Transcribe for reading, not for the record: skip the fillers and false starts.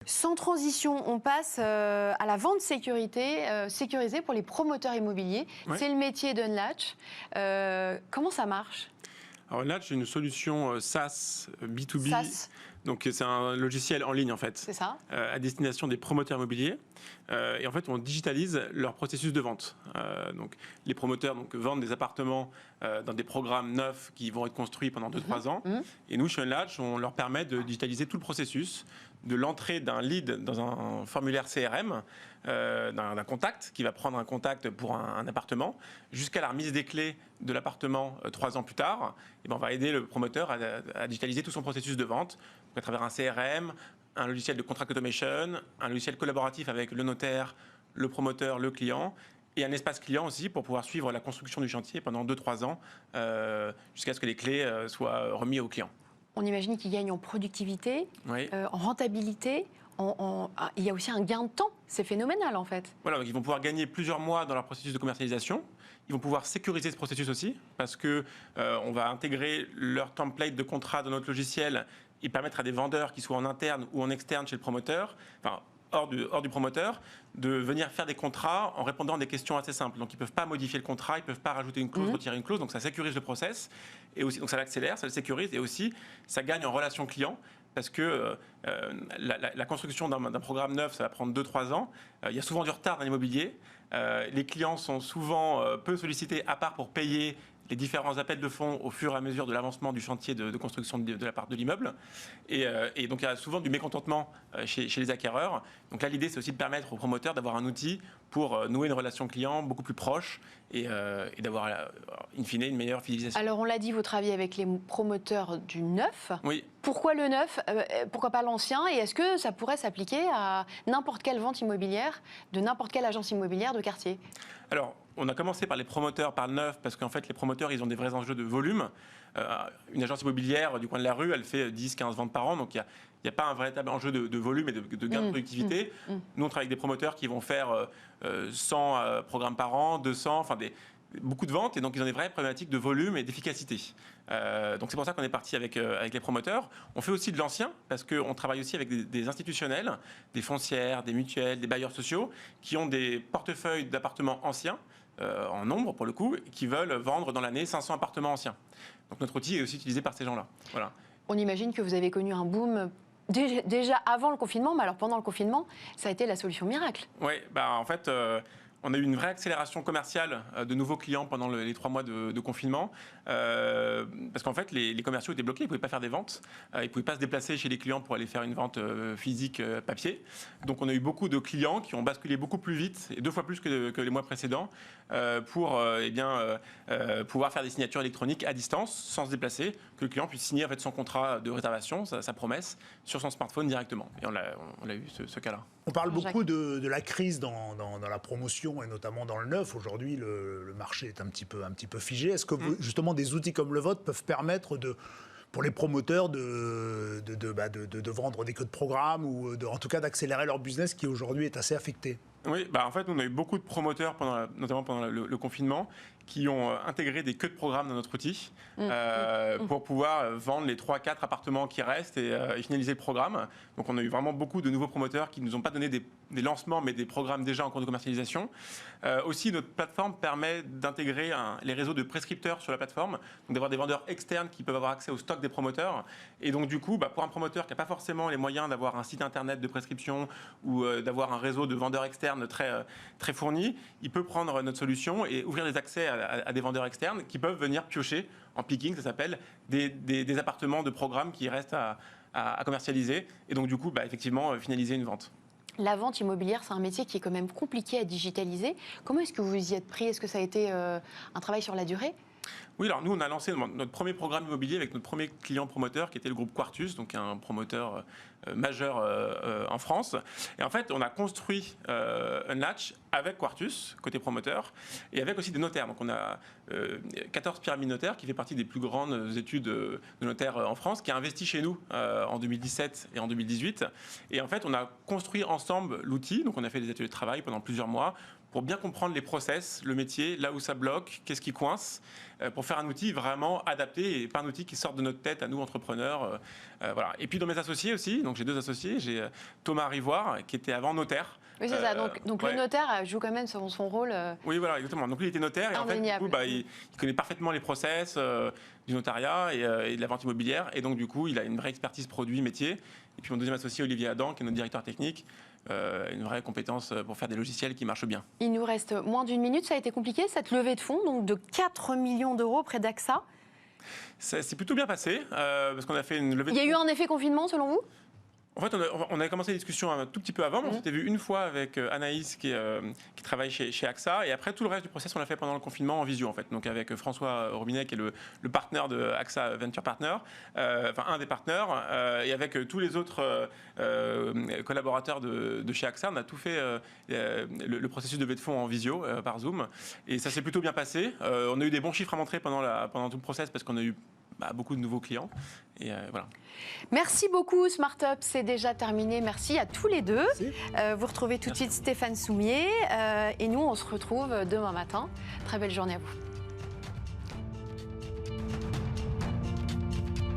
Sans transition, on passe à la vente sécurisée pour les promoteurs immobiliers. Ouais. C'est le métier d'Unlatch. Comment ça marche? Alors là, j'ai une solution SaaS B2B. SaaS. Donc c'est un logiciel en ligne en fait, C'est ça. à destination des promoteurs immobiliers. Et en fait, on digitalise leur processus de vente. Donc les promoteurs vendent des appartements dans des programmes neufs qui vont être construits pendant 2-3 ans. Et nous, chez Unlatch, on leur permet de digitaliser tout le processus, de l'entrée d'un lead dans un formulaire CRM, d'un contact, qui va prendre un contact pour un appartement, jusqu'à la remise des clés de l'appartement 3 ans plus tard. Et ben, on va aider le promoteur à digitaliser tout son processus de vente, donc à travers un CRM, un logiciel de contract automation, un logiciel collaboratif avec le notaire, le promoteur, le client, et un espace client aussi pour pouvoir suivre la construction du chantier pendant 2-3 ans, jusqu'à ce que les clés soient remises au client. On imagine qu'ils gagnent en productivité, Oui. en rentabilité. Il y a aussi un gain de temps. C'est phénoménal en fait. Voilà, donc ils vont pouvoir gagner plusieurs mois dans leur processus de commercialisation. Ils vont pouvoir sécuriser ce processus aussi, parce que on va intégrer leur template de contrat dans notre logiciel et permettre à des vendeurs qui soient en interne ou en externe chez le promoteur, enfin hors du promoteur, de venir faire des contrats en répondant à des questions assez simples. Donc ils ne peuvent pas modifier le contrat, ils ne peuvent pas rajouter une clause, retirer une clause, donc ça sécurise le process, et aussi, donc ça l'accélère, ça le sécurise, et aussi ça gagne en relation client, parce que la construction d'un programme neuf, ça va prendre 2-3 ans. Il y a souvent du retard dans l'immobilier. Les clients sont souvent peu sollicités, à part pour payer les différents appels de fonds au fur et à mesure de l'avancement du chantier de construction de la part de l'immeuble. Et donc il y a souvent du mécontentement chez les acquéreurs. Donc là, l'idée, c'est aussi de permettre aux promoteurs d'avoir un outil pour nouer une relation client beaucoup plus proche et d'avoir, in fine, une meilleure fidélisation. Alors on l'a dit, vous travaillez avec les promoteurs du neuf. Oui. Pourquoi le neuf? Pourquoi pas l'ancien? Et est-ce que ça pourrait s'appliquer à n'importe quelle vente immobilière de n'importe quelle agence immobilière de quartier? Alors, on a commencé par les promoteurs, par le neuf, parce qu'en fait, les promoteurs, ils ont des vrais enjeux de volume. Une agence immobilière du coin de la rue, elle fait 10-15 ventes par an, donc il n'y a pas un véritable enjeu de volume et de gain de productivité. Nous, on travaille avec des promoteurs qui vont faire 100 programmes par an, 200, enfin beaucoup de ventes, et donc ils ont des vraies problématiques de volume et d'efficacité. Donc c'est pour ça qu'on est parti avec les promoteurs. On fait aussi de l'ancien, parce qu'on travaille aussi avec des institutionnels, des foncières, des mutuelles, des bailleurs sociaux, qui ont des portefeuilles d'appartements anciens, en nombre pour le coup, qui veulent vendre dans l'année 500 appartements anciens. Donc notre outil est aussi utilisé par ces gens-là. Voilà. On imagine que vous avez connu un boom déjà avant le confinement, mais alors pendant le confinement, ça a été la solution miracle. Oui, en fait, on a eu une vraie accélération commerciale de nouveaux clients pendant les 3 mois de confinement, parce qu'en fait, les commerciaux étaient bloqués, ils ne pouvaient pas faire des ventes, ils ne pouvaient pas se déplacer chez les clients pour aller faire une vente physique papier. Donc on a eu beaucoup de clients qui ont basculé beaucoup plus vite, et 2 fois plus que les mois précédents, pour pouvoir faire des signatures électroniques à distance, sans se déplacer, que le client puisse signer en fait, son contrat de réservation, sa promesse, sur son smartphone directement. Et on a eu ce cas-là. On parle beaucoup de la crise dans la promotion et notamment dans le neuf. Aujourd'hui, le marché est un petit peu figé. Est-ce que justement des outils comme le vôtre peuvent permettre pour les promoteurs de vendre des queues de programme ou en tout cas d'accélérer leur business qui aujourd'hui est assez affecté? Oui, en fait, on a eu beaucoup de promoteurs, notamment pendant le confinement, qui ont intégré des queues de programme dans notre outil pour pouvoir vendre les 3-4 appartements qui restent et finaliser le programme. Donc on a eu vraiment beaucoup de nouveaux promoteurs qui ne nous ont pas donné des lancements, mais des programmes déjà en cours de commercialisation. Aussi, notre plateforme permet d'intégrer les réseaux de prescripteurs sur la plateforme, donc d'avoir des vendeurs externes qui peuvent avoir accès au stock des promoteurs. Et donc du coup, pour un promoteur qui n'a pas forcément les moyens d'avoir un site internet de prescription ou d'avoir un réseau de vendeurs externes très fourni, il peut prendre notre solution et ouvrir des accès à des vendeurs externes qui peuvent venir piocher en picking, ça s'appelle, des appartements de programme qui restent à commercialiser et donc du coup effectivement finaliser une vente. La vente immobilière, c'est un métier qui est quand même compliqué à digitaliser. Comment est-ce que vous y êtes pris? Est-ce que ça a été un travail sur la durée? Oui, alors nous, on a lancé notre premier programme immobilier avec notre premier client promoteur qui était le groupe Quartus, donc un promoteur majeur en France. Et en fait, on a construit Unlatch avec Quartus, côté promoteur, et avec aussi des notaires. Donc on a 14 pyramides notaires, qui fait partie des plus grandes études de notaires en France, qui a investi chez nous en 2017 et en 2018. Et en fait, on a construit ensemble l'outil, donc on a fait des ateliers de travail pendant plusieurs mois pour bien comprendre les process, le métier, là où ça bloque, qu'est-ce qui coince, pour faire un outil vraiment adapté et pas un outil qui sort de notre tête à nous, entrepreneurs. Voilà. Et puis dans mes associés aussi, donc j'ai 2 associés, j'ai Thomas Rivoire, qui était avant notaire. Oui, c'est ça. Donc ouais. le notaire joue quand même son rôle. Oui, voilà, exactement. Donc lui, il était notaire et en fait, du coup, il connaît parfaitement les process du notariat et de la vente immobilière. Et donc, du coup, il a une vraie expertise produit, métier. Et puis mon deuxième associé, Olivier Adam, qui est notre directeur technique, une vraie compétence pour faire des logiciels qui marchent bien. Il nous reste moins d'1 minute. Ça a été compliqué, cette levée de fonds, donc de 4 millions d'euros près d'AXA. C'est plutôt bien passé, parce qu'on a fait une levée de fonds. Il y a eu un effet confinement, selon vous ? En fait, on a commencé la discussion un tout petit peu avant. On s'était vu une fois avec Anaïs qui travaille chez AXA. Et après, tout le reste du process, on l'a fait pendant le confinement en visio, en fait. Donc avec François Robinet, qui est le partenaire de AXA Venture Partner, enfin un des partenaires. Et avec tous les autres collaborateurs de chez AXA, on a tout fait le processus de levée de fonds en visio par Zoom. Et ça s'est plutôt bien passé. On a eu des bons chiffres à montrer pendant tout le process parce qu'on a eu beaucoup de nouveaux clients. Et voilà. Merci beaucoup, SmartUp. C'est déjà terminé. Merci à tous les deux. Vous retrouvez tout de suite Stéphane Soumier. Et nous, on se retrouve demain matin. Très belle journée à vous.